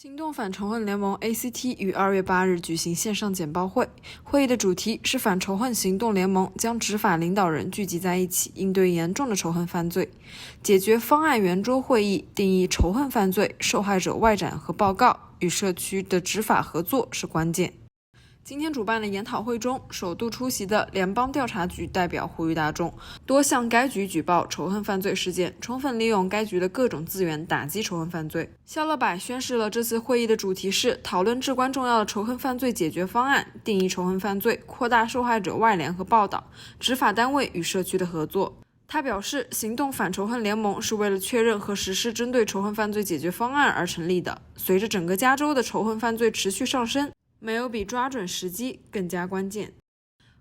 行动反仇恨联盟 ACT 于2月8日举行线上简报会，会议的主题是反仇恨行动联盟将执法领导人聚集在一起，应对严重的仇恨犯罪。解决方案圆桌会议定义仇恨犯罪，受害者外展和报告，与社区的执法合作是关键。今天主办的研讨会中，首度出席的联邦调查局代表呼吁大众多向该局举报仇恨犯罪事件，充分利用该局的各种资源打击仇恨犯罪。肖勒柏宣示了这次会议的主题是讨论至关重要的仇恨犯罪解决方案，定义仇恨犯罪，扩大受害者外联和报道，执法单位与社区的合作。他表示，行动反仇恨联盟是为了确认和实施针对仇恨犯罪解决方案而成立的。随着整个加州的仇恨犯罪持续上升，没有比抓准时机更加关键。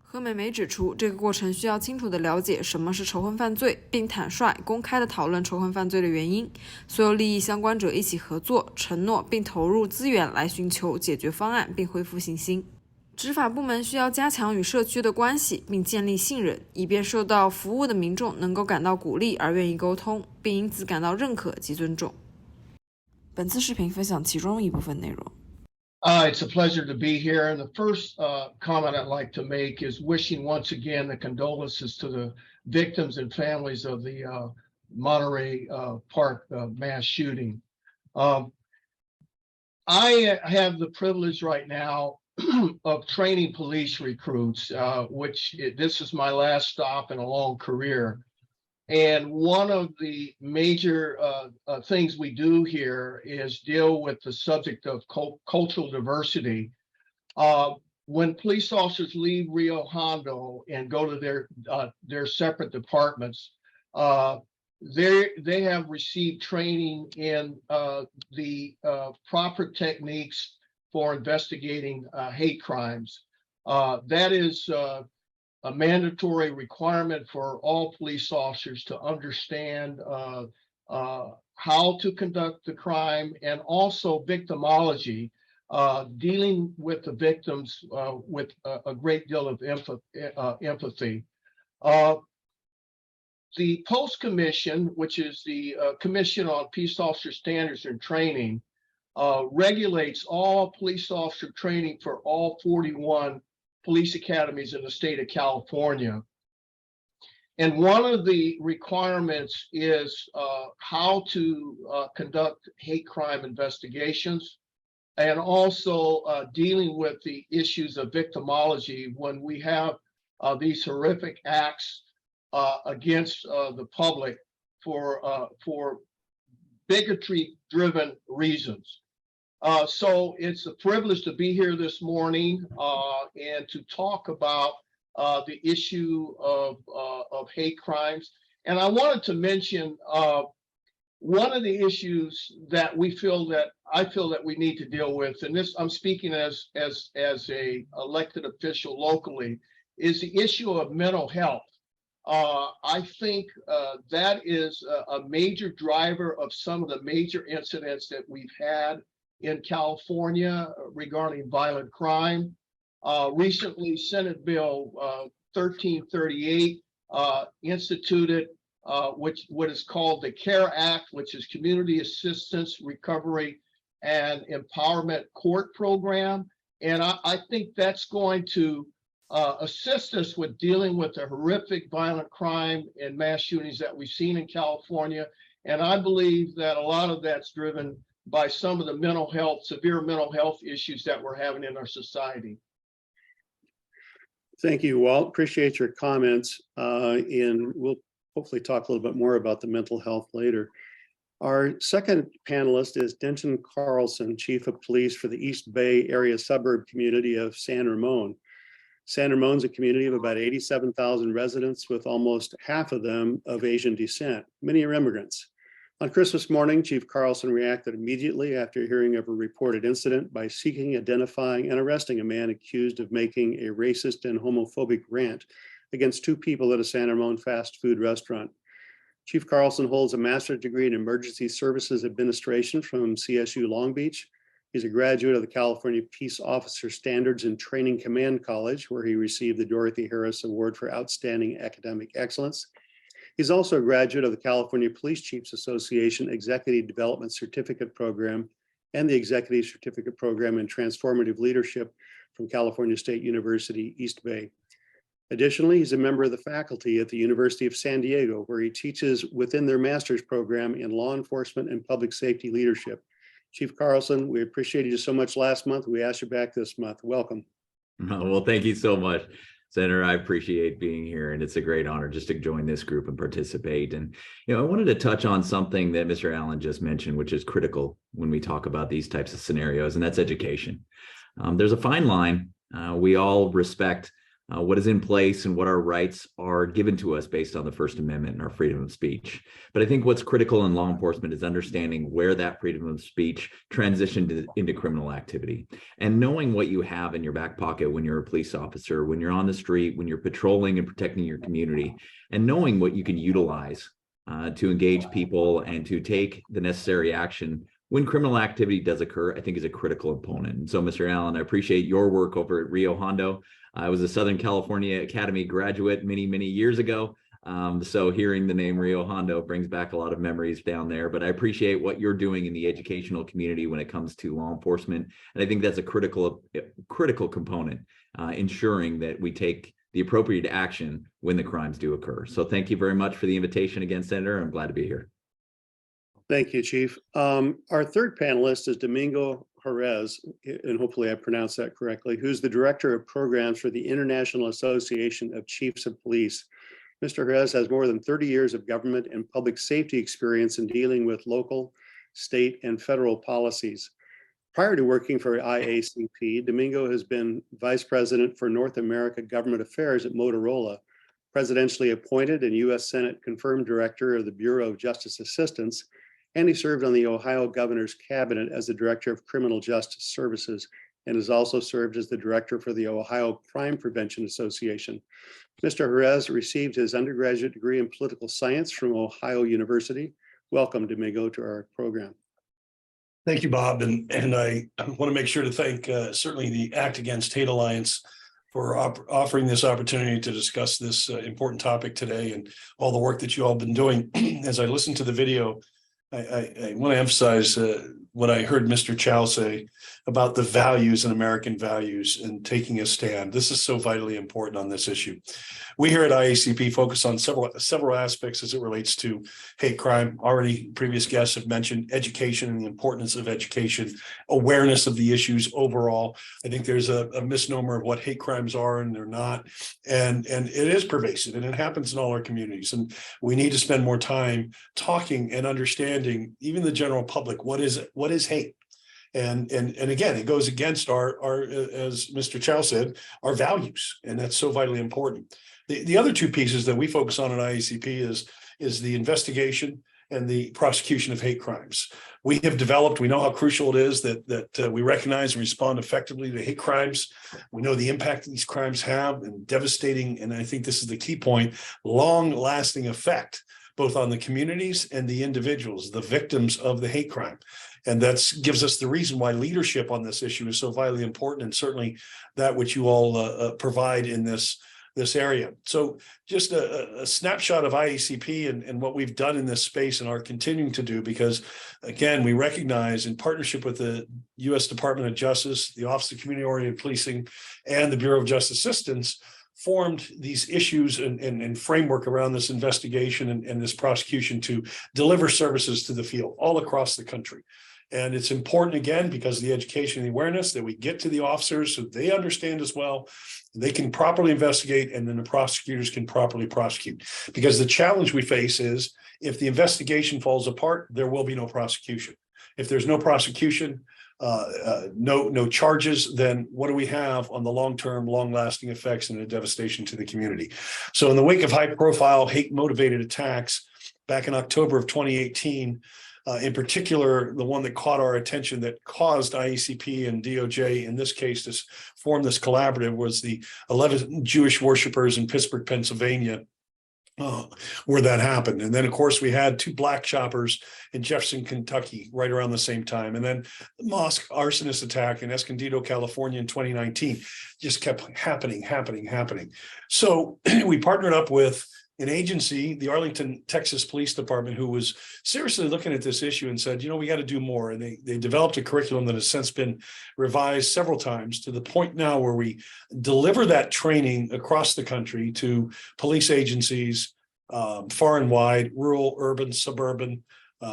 何美梅指出，这个过程需要清楚地了解什么是仇恨犯罪，并坦率、公开地讨论仇恨犯罪的原因。所有利益相关者一起合作、承诺并投入资源来寻求解决方案，并恢复信心。执法部门需要加强与社区的关系，并建立信任，以便受到服务的民众能够感到鼓励而愿意沟通，并因此感到认可及尊重。本次视频分享其中一部分内容。It's a pleasure to be here. And the first comment I'd like to make is wishing once again the condolences to the victims and families of the Monterey Park mass shooting. I have the privilege right now of training police recruits, this is my last stop in a long career. And one of the major things we do here is deal with the subject of cultural diversity. When police officers leave Rio Hondo and go to their separate departments, they have received training in the proper techniques for investigating hate crimes. That is a mandatory requirement for all police officers to understand how to conduct the crime, and also victimology, dealing with the victims with a great deal of empathy. The Post Commission, which is the Commission on Peace Officer Standards and Training, regulates all police officer training for all 41 police academies in the state of California. And one of the requirements is how to conduct hate crime investigations, and also dealing with the issues of victimology when we have these horrific acts against the public for bigotry-driven reasons. So it's a privilege to be here this morning and to talk about the issue of hate crimes. And I wanted to mention one of the issues that I feel that we need to deal with, and this I'm speaking as a elected official locally, is the issue of mental health. I think that is a major driver of some of the major incidents that we've had in California regarding violent crime. Recently, Senate Bill 1338 instituted what is called the CARE Act, which is Community Assistance, Recovery, and Empowerment Court Program. And I think that's going to assist us with dealing with the horrific violent crime and mass shootings that we've seen in California. And I believe that a lot of that's driven by some of the severe mental health issues that we're having in our society. Thank you, Walt. Appreciate your comments. And we'll hopefully talk a little bit more about the mental health later. Our second panelist is Denton Carlson, Chief of Police for the East Bay area suburb community of San Ramon. San Ramon's a community of about 87,000 residents, with almost half of them of Asian descent. Many are immigrants. On Christmas morning, Chief Carlson reacted immediately after hearing of a reported incident by seeking, identifying, and arresting a man accused of making a racist and homophobic rant against two people at a San Ramon fast food restaurant. Chief Carlson holds a master's degree in Emergency Services Administration from CSU Long Beach. He's a graduate of the California Peace Officer Standards and Training Command College, where he received the Dorothy Harris Award for Outstanding Academic Excellence. He's also a graduate of the California Police Chiefs Association Executive Development Certificate Program and the Executive Certificate Program in Transformative Leadership from California State University, East Bay. Additionally, he's a member of the faculty at the University of San Diego, where he teaches within their master's program in law enforcement and public safety leadership. Chief Carlson, we appreciated you so much last month. We asked you back this month. Welcome. Well, thank you so much, Senator. I appreciate being here, and it's a great honor just to join this group and participate. And, I wanted to touch on something that Mr. Allen just mentioned, which is critical when we talk about these types of scenarios, and that's education. There's a fine line. We all respect what is in place and what our rights are given to us based on the First Amendment and our freedom of speech. But I think what's critical in law enforcement is understanding where that freedom of speech transitioned into criminal activity, and knowing what you have in your back pocket when you're a police officer, when you're on the street, when you're patrolling and protecting your community, and knowing what you can utilize to engage people and to take the necessary action when criminal activity does occur, I think is a critical component. And so, Mr. Allen, I appreciate your work over at Rio Hondo. I was a Southern California Academy graduate many, many years ago. So hearing the name Rio Hondo brings back a lot of memories down there, but I appreciate what you're doing in the educational community when it comes to law enforcement. And I think that's a critical component, ensuring that we take the appropriate action when the crimes do occur. So thank you very much for the invitation again, Senator. I'm glad to be here. Thank you, Chief. Our third panelist is Domingo Jerez, and hopefully I pronounced that correctly, who's the Director of Programs for the International Association of Chiefs of Police. Mr. Jerez has more than 30 years of government and public safety experience in dealing with local, state, and federal policies. Prior to working for IACP, Domingo has been Vice President for North America Government Affairs at Motorola, presidentially appointed and U.S. Senate confirmed Director of the Bureau of Justice Assistance, and he served on the Ohio Governor's Cabinet as the Director of Criminal Justice Services, and has also served as the Director for the Ohio Crime Prevention Association. Mr. Jerez received his undergraduate degree in political science from Ohio University. Welcome, Domingo, to our program. Thank you, Bob. And I want to make sure to thank certainly the Act Against Hate Alliance for offering this opportunity to discuss this important topic today, and all the work that you all have been doing. As I listened to the video, I want to emphasize what I heard Mr. Chow say about the values and American values and taking a stand. This is so vitally important on this issue. We here at IACP focus on several aspects as it relates to hate crime. Already previous guests have mentioned education and the importance of education, awareness of the issues overall. I think there's a misnomer of what hate crimes are and they're not. And it is pervasive and it happens in all our communities. And we need to spend more time talking and understanding, even the general public, what is hate? And again, it goes against our as Mr. Chow said, our values, and that's so vitally important. The other two pieces that we focus on at IACP is the investigation and the prosecution of hate crimes. We know how crucial it is that we recognize and respond effectively to hate crimes. We know the impact that these crimes have, and devastating, and I think this is the key point, long-lasting effect, both on the communities and the individuals, the victims of the hate crime. And that gives us the reason why leadership on this issue is so vitally important, and certainly that which you all provide in this area. So just a snapshot of IACP and what we've done in this space and are continuing to do, because again, we recognize in partnership with the U.S. Department of Justice, the Office of Community-Oriented Policing, and the Bureau of Justice Assistance, formed these issues and framework around this investigation and this prosecution to deliver services to the field all across the country. And it's important, again, because of the education and the awareness that we get to the officers so they understand as well, they can properly investigate, and then the prosecutors can properly prosecute. Because the challenge we face is if the investigation falls apart, there will be no prosecution. If there's no prosecution, no charges, then what do we have on the long-term, long-lasting effects and the devastation to the community? So in the wake of high-profile hate-motivated attacks back in October of 2018, in particular, the one that caught our attention that caused IACP and DOJ, in this case, to form this collaborative was the 11 Jewish worshipers in Pittsburgh, Pennsylvania, where that happened. And then, of course, we had 2 black shoppers in Jefferson, Kentucky, right around the same time. And then the mosque arsonist attack in Escondido, California in 2019 just kept happening. So we partnered up with an agency, the Arlington, Texas Police Department, who was seriously looking at this issue and said, we got to do more. And they developed a curriculum that has since been revised several times to the point now where we deliver that training across the country to police agencies, far and wide, rural, urban, suburban,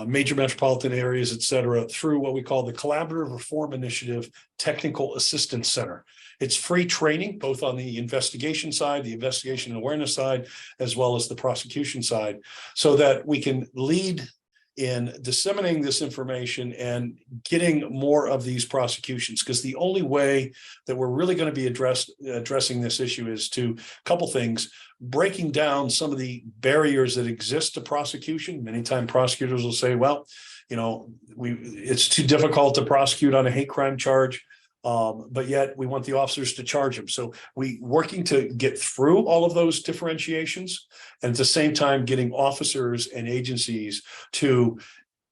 major metropolitan areas, et cetera, through what we call the Collaborative Reform Initiative Technical Assistance Center. It's free training, both on the investigation side, the investigation and awareness side, as well as the prosecution side, so that we can lead in disseminating this information and getting more of these prosecutions. Because the only way that we're really going to be addressing this issue is to couple things, breaking down some of the barriers that exist to prosecution. Many times prosecutors will say, well, it's too difficult to prosecute on a hate crime charge. But yet we want the officers to charge them. So we working to get through all of those differentiations, and at the same time getting officers and agencies to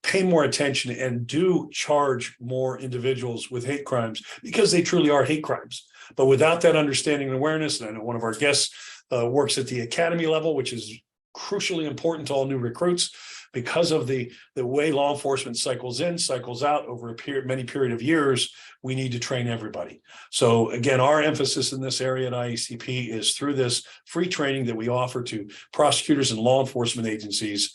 pay more attention and do charge more individuals with hate crimes, because they truly are hate crimes. But without that understanding and awareness, and I know one of our guests works at the academy level, which is crucially important to all new recruits, because of the way law enforcement cycles in, cycles out over a many period of years, we need to train everybody. So again, our emphasis in this area at IACP is through this free training that we offer to prosecutors and law enforcement agencies,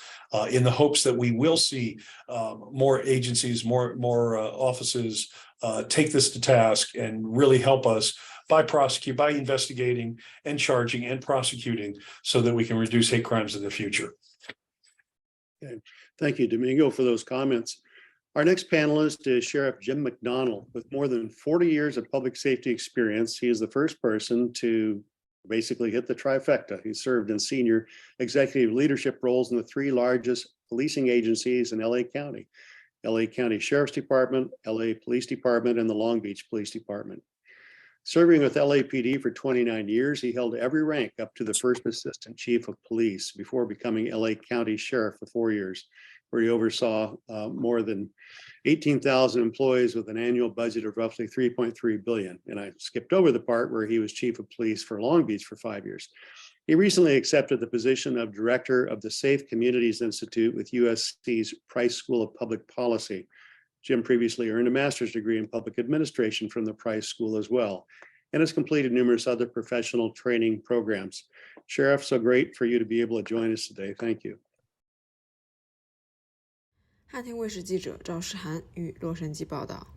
in the hopes that we will see more agencies, more offices take this to task and really help us by investigating and charging and prosecuting, so that we can reduce hate crimes in the future. Okay. Thank you, Domingo, for those comments. Our next panelist is Sheriff Jim McDonald. With more than 40 years of public safety experience, he is the first person to basically hit the trifecta. He served in senior executive leadership roles in the three largest policing agencies in LA County: LA County Sheriff's Department, LA Police Department, and the Long Beach Police Department. Serving with LAPD for 29 years, he held every rank up to the first assistant chief of police before becoming LA County Sheriff for 4 years, where he oversaw more than 18,000 employees with an annual budget of roughly $3.3 billion. And I skipped over the part where he was chief of police for Long Beach for 5 years. He recently accepted the position of director of the Safe Communities Institute with USC's Price School of Public Policy. Jim previously earned a master's degree in public administration from the Price School as well, and has completed numerous other professional training programs. Sheriff, so great for you to be able to join us today. Thank you. 汉庭卫视记者赵诗涵于洛杉矶报道。